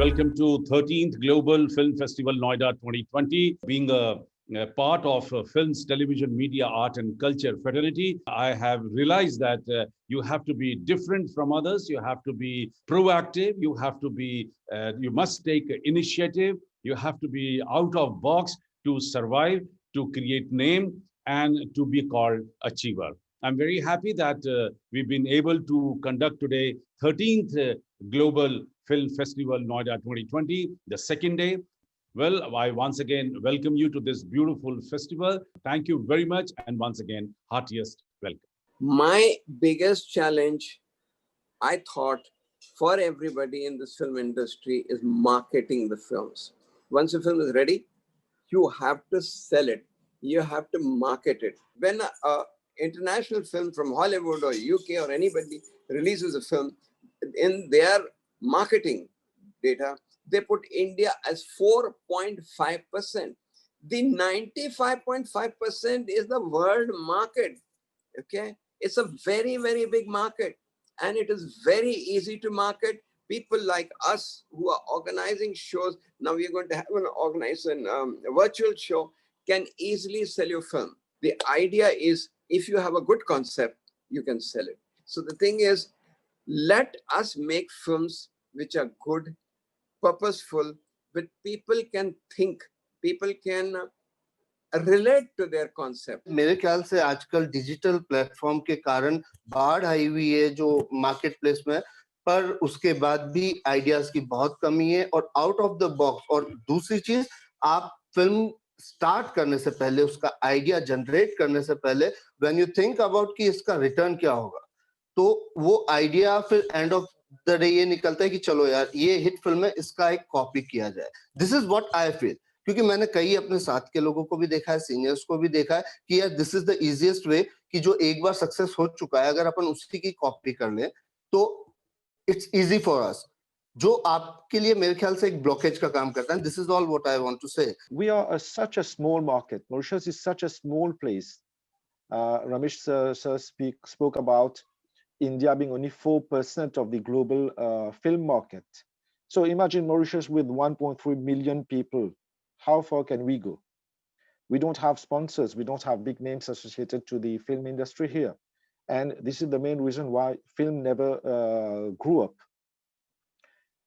welcome to 13th Global Film Festival Noida 2020. Being a part of Films, Television, Media, Art and Culture fraternity, I have realized that you have to be different from others. You have to be proactive. You have to be, you must take initiative. You have to be out of box to survive, to create name, and to be called achiever. I'm very happy that we've been able to conduct today 13th Global Film Festival Noida 2020, the second day. Well, I once again welcome you to this beautiful festival. Thank you very much, and once again, heartiest welcome. My biggest challenge, I thought, for everybody in this film industry is marketing the films. Once a film is ready, you have to sell it. You have to market it. When an international film from Hollywood or UK or anybody releases a film, in their marketing data, they put India as 4.5%. The 95.5% is the world market. Okay, it's a very, very big market, and it is very easy to market. People like us who are organizing shows, now we're going to have a virtual show, can easily sell your film. The idea is, if you have a good concept, you can sell it. So the thing is, let us make films which are good, purposeful, but people can think, people can relate to their concept. मेरे ख्याल से आजकल digital platform के कारण बाढ़ आई हुई है जो मार्केट प्लेस में, पर उसके बाद भी आइडियाज की बहुत कमी है और आउट ऑफ द बॉक्स। और दूसरी चीज, आप फिल्म स्टार्ट करने से पहले, उसका आइडिया जनरेट करने से पहले, व्हेन यू थिंक अबाउट कि इसका रिटर्न क्या होगा, तो वो आइडिया फिर एंड ऑफ द डे ये निकलता है कि चलो यार ये हिट फिल्म है, इसका एक कॉपी किया जाए। This is what I feel, क्योंकि मैंने कई अपने साथ के लोगों को भी देखा है, सीनियर्स को भी देखा है कि यार this is the easiest way, कि जो एक बार सक्सेस हो चुका है अगर अपन उसी की कॉपी कर लें तो इट्स इजी फॉर अस, जो आपके लिए मेरे ख्याल से एक ब्लॉकेज का काम करता है। This is all what I want to say. We are such a small market. Mauritius is such a small place. Ramesh sir spoke about India being only 4% of the global film market. So imagine Mauritius with 1.3 million people. How far can we go? We don't have sponsors. We don't have big names associated to the film industry here. And this is the main reason why film never grew up.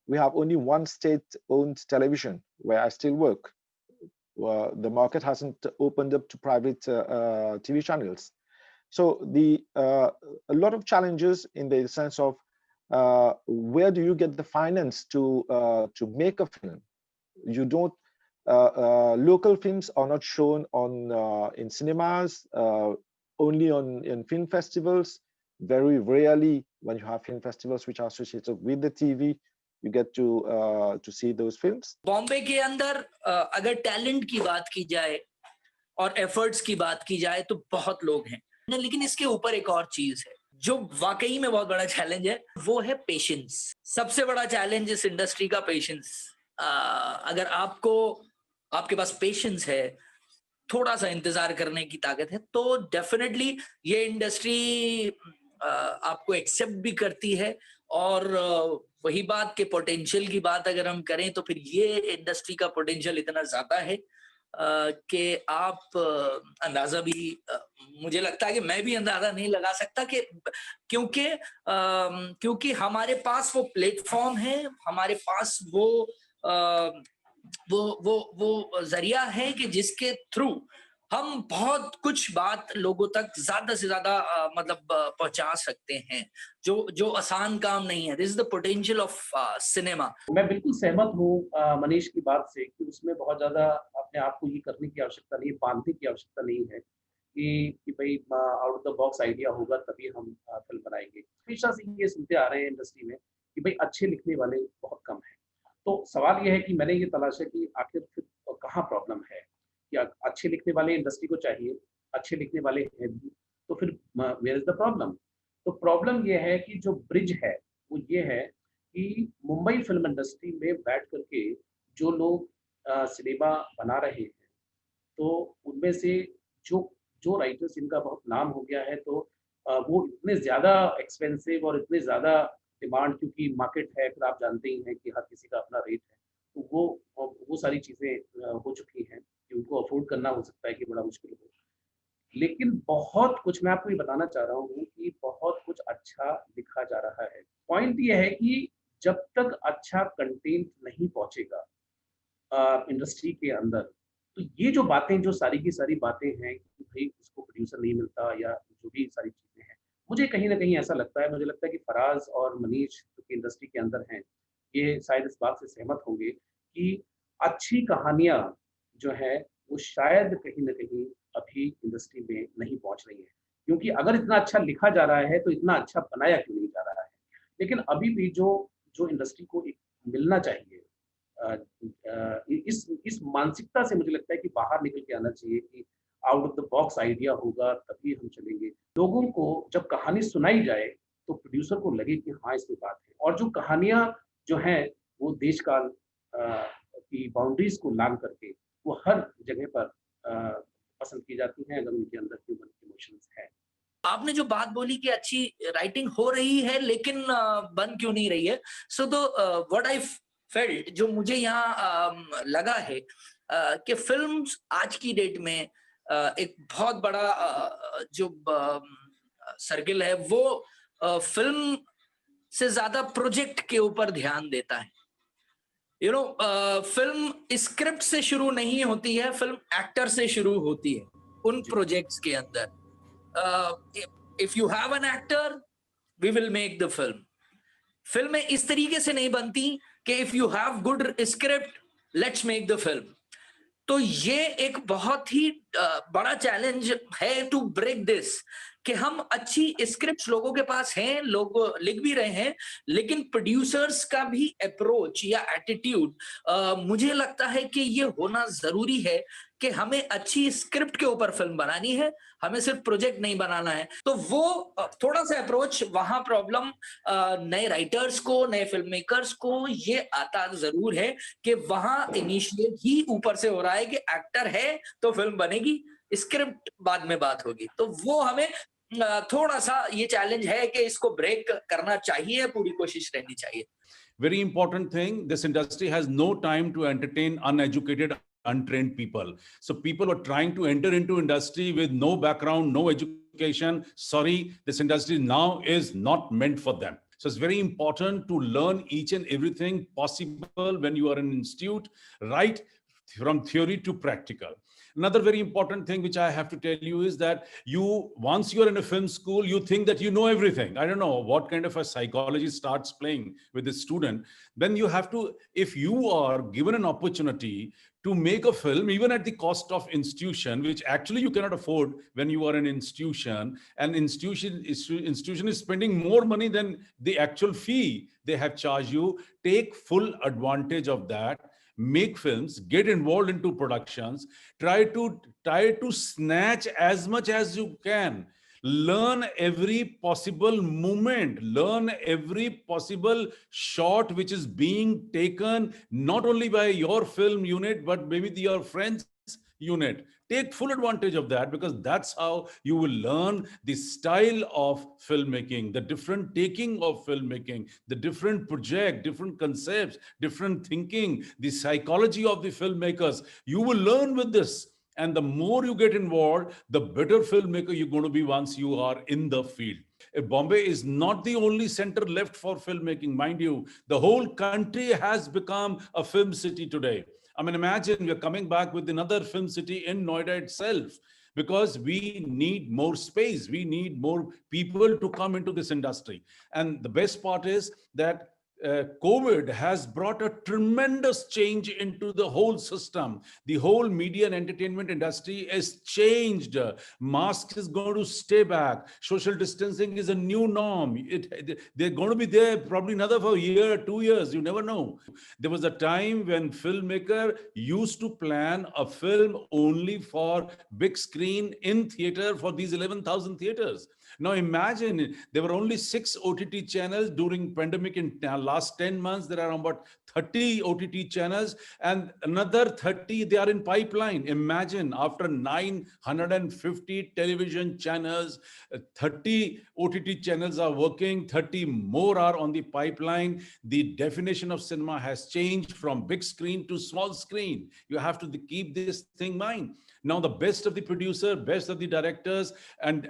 We have only one state-owned television where I still work. The market hasn't opened up to private TV channels. So a lot of challenges in the sense of where do you get the finance to make a film? You don't. Local films are not shown on in cinemas, only in film festivals. Very rarely, when you have film festivals which are associated with the TV, you get to see those films. Bombay के अंदर अगर talent की बात की जाए और efforts की बात की जाए तो बहुत लोग हैं, लेकिन इसके ऊपर एक और चीज है जो वाकई में बहुत बड़ा चैलेंज है, वो है पेशेंस। सबसे बड़ा चैलेंज इस इंडस्ट्री का पेशेंस। अगर आपके पास पेशेंस है, थोड़ा सा इंतजार करने की ताकत है, तो डेफिनेटली ये इंडस्ट्री आपको एक्सेप्ट भी करती है। और वही बात के पोटेंशियल की बात अगर हम करें तो फिर ये इंडस्ट्री का पोटेंशियल इतना ज्यादा है कि आप अंदाजा भी, मुझे लगता है कि मैं भी अंदाजा नहीं लगा सकता कि क्योंकि हमारे पास वो प्लेटफॉर्म है, हमारे पास वो जरिया है कि जिसके थ्रू हम बहुत कुछ बात लोगों तक ज्यादा से ज्यादा मतलब पहुंचा सकते हैं, जो आसान काम नहीं है। This is the potential of cinema. मैं बिल्कुल सहमत हूँ मनीष की बात से कि उसमें बहुत ज्यादा अपने आप को ये करने की आवश्यकता नहीं है, बांधने की आवश्यकता नहीं है कि भाई out of the box idea होगा तभी हम फिल्म बनाएंगे। हमेशा से ये सुनते आ रहे हैं इंडस्ट्री में कि भाई अच्छे लिखने वाले बहुत कम हैं। तो सवाल ये है कि मैंने ये तलाशा कि आखिर फिर कहाँ प्रॉब्लम है, कि अच्छे लिखने वाले इंडस्ट्री को चाहिए, अच्छे लिखने वाले हैं भी, तो फिर वेयर इज द प्रॉब्लम? तो प्रॉब्लम ये है कि जो ब्रिज है वो ये है कि मुंबई फिल्म इंडस्ट्री में बैठ करके जो लोग सिनेमा बना रहे हैं, तो उनमें से जो राइटर्स, इनका बहुत नाम हो गया है, तो वो इतने ज़्यादा एक्सपेंसिव और इतने ज़्यादा डिमांड, क्योंकि मार्केट है, फिर आप जानते ही हैं कि हर किसी का अपना रेट है, तो वो सारी चीज़ें हो चुकी हैं कि उनको अफ़ोर्ड करना हो सकता है कि बड़ा मुश्किल हो। लेकिन बहुत कुछ मैं आपको ये बताना चाह रहा हूँ कि बहुत कुछ अच्छा लिखा जा रहा है। पॉइंट ये है कि जब तक अच्छा कंटेंट नहीं पहुँचेगा इंडस्ट्री के अंदर, तो ये जो बातें, जो सारी की सारी बातें हैं कि भई उसको प्रोड्यूसर नहीं मिलता या जो भी सारी चीज़ें हैं, मुझे कहीं न कहीं ऐसा लगता है, मुझे लगता है कि फराज़ और मनीष जो कि इंडस्ट्री के अंदर हैं, ये शायद इस बात से सहमत होंगे कि अच्छी कहानियाँ जो हैं, वो शायद कहीं न कहीं अभी इंडस्ट्री में नहीं पहुँच रही हैं। क्योंकि अगर इतना अच्छा लिखा जा रहा है, तो इतना अच्छा बनाया क्यों नहीं जा रहा है? लेकिन अभी भी जो जो इंडस्ट्री को एक मिलना चाहिए, इस मानसिकता से मुझे लगता है कि बाहर निकल के आना चाहिए कि out of the box idea होगा तभी हम चलेंगे। लोगों को जब कहानी सुनाई जाए तो प्रोड्यूसर को लगे कि हाँ, इसमें बात है, और जो कहानियाँ जो हैं वो देश काल की बाउंड्रीज को लांघ करके वो हर जगह पर पसंद की जाती हैं अगर उनके अंदर ह्यूमन इमोशंस हैं। आपने जो बात बोली कि अच्छी राइटिंग हो रही है लेकिन बन क्यों नहीं रही है, सो तो व्हाट आई फेल्ट, जो मुझे यहाँ लगा है कि फिल्म्स आज की डेट में एक बहुत बड़ा जो सर्किल है वो फिल्म से ज्यादा प्रोजेक्ट के ऊपर ध्यान देता है। फिल्म स्क्रिप्ट से शुरू नहीं होती है, फिल्म एक्टर से शुरू होती है उन प्रोजेक्ट्स के अंदर। if you have an actor, we will make the film. फिल्में इस तरीके से नहीं बनती कि if you have good script, let's make the film. तो ये एक बहुत ही बड़ा चैलेंज है टू ब्रेक दिस, कि हम अच्छी स्क्रिप्ट्स लोगों के पास हैं, लोग लिख भी रहे हैं, लेकिन प्रोड्यूसर्स का भी अप्रोच या एटीट्यूड मुझे लगता है कि ये होना जरूरी है कि हमें अच्छी स्क्रिप्ट के ऊपर फिल्म बनानी है, हमें सिर्फ प्रोजेक्ट नहीं बनाना है। तो वो थोड़ा सा अप्रोच, वहां प्रॉब्लम नए राइटर्स को, नए फिल्म मेकर्स को ये आता जरूर है कि वहां इनिशिएट ही ऊपर से हो रहा है कि एक्टर है तो फिल्म बनेगी, स्क्रिप्ट बाद में बात होगी। तो वो हमें थोड़ा सा ये चैलेंज है कि इसको ब्रेक करना चाहिए, पूरी कोशिश रहनी चाहिए। Very important thing, this industry has no time to entertain uneducated, untrained people. So people are trying to enter into industry with no background, no education. Sorry, this industry now is not meant for them. So it's very important to learn each and everything possible when you are in an institute, right from theory to practical. Another very important thing which I have to tell you is that once you're in a film school, you think that you know everything. I don't know what kind of a psychology starts playing with the student. Then you have to, if you are given an opportunity to make a film, even at the cost of institution, which actually you cannot afford when you are an institution, and institution is spending more money than the actual fee they have charged you, take full advantage of that. Make films, get involved into productions, try to snatch as much as you can, learn every possible moment, learn every possible shot which is being taken not only by your film unit but maybe your friends unit. Take full advantage of that, because that's how you will learn the style of filmmaking, the different taking of filmmaking, the different project, different concepts, different thinking, the psychology of the filmmakers. You will learn with this. And the more you get involved, the better filmmaker you're going to be once you are in the field. Bombay is not the only center left for filmmaking. Mind you, the whole country has become a film city today. I mean, imagine we're coming back with another film city in Noida itself, because we need more space. We need more people to come into this industry. And the best part is that COVID has brought a tremendous change into the whole system. The whole media and entertainment industry is changed. Mask is going to stay back. Social distancing is a new norm. They're going to be there probably another for a year, 2 years. You never know. There was a time when filmmaker used to plan a film only for big screen in theater for these 11,000 theaters. Now imagine there were only 6 OTT channels during pandemic in last 10 months, there are about 30 OTT channels and another 30, they are in pipeline. Imagine after 950 television channels, 30 OTT channels are working, 30 more are on the pipeline. The definition of cinema has changed from big screen to small screen. You have to keep this thing in mind. Now, the best of the producer, best of the directors, and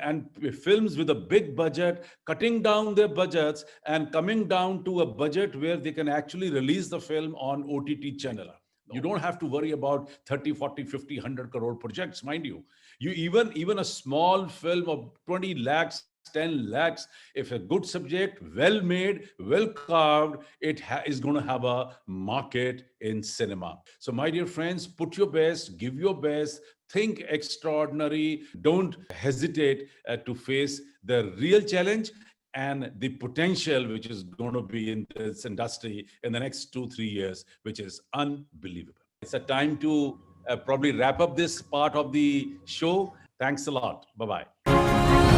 films with a big budget, cutting down their budgets and coming down to a budget where they can actually release the film on OTT channel. You don't have to worry about 30, 40, 50, 100 crore projects, mind you. You even a small film of 20 lakhs, 10 lakhs, if a good subject, well made, well carved, it is going to have a market in cinema. So my dear friends, put your best, give your best, think extraordinary, don't hesitate to face the real challenge and the potential which is going to be in this industry in the next 2-3 years, which is unbelievable. It's a time to probably wrap up this part of the show. Thanks a lot. Bye-bye.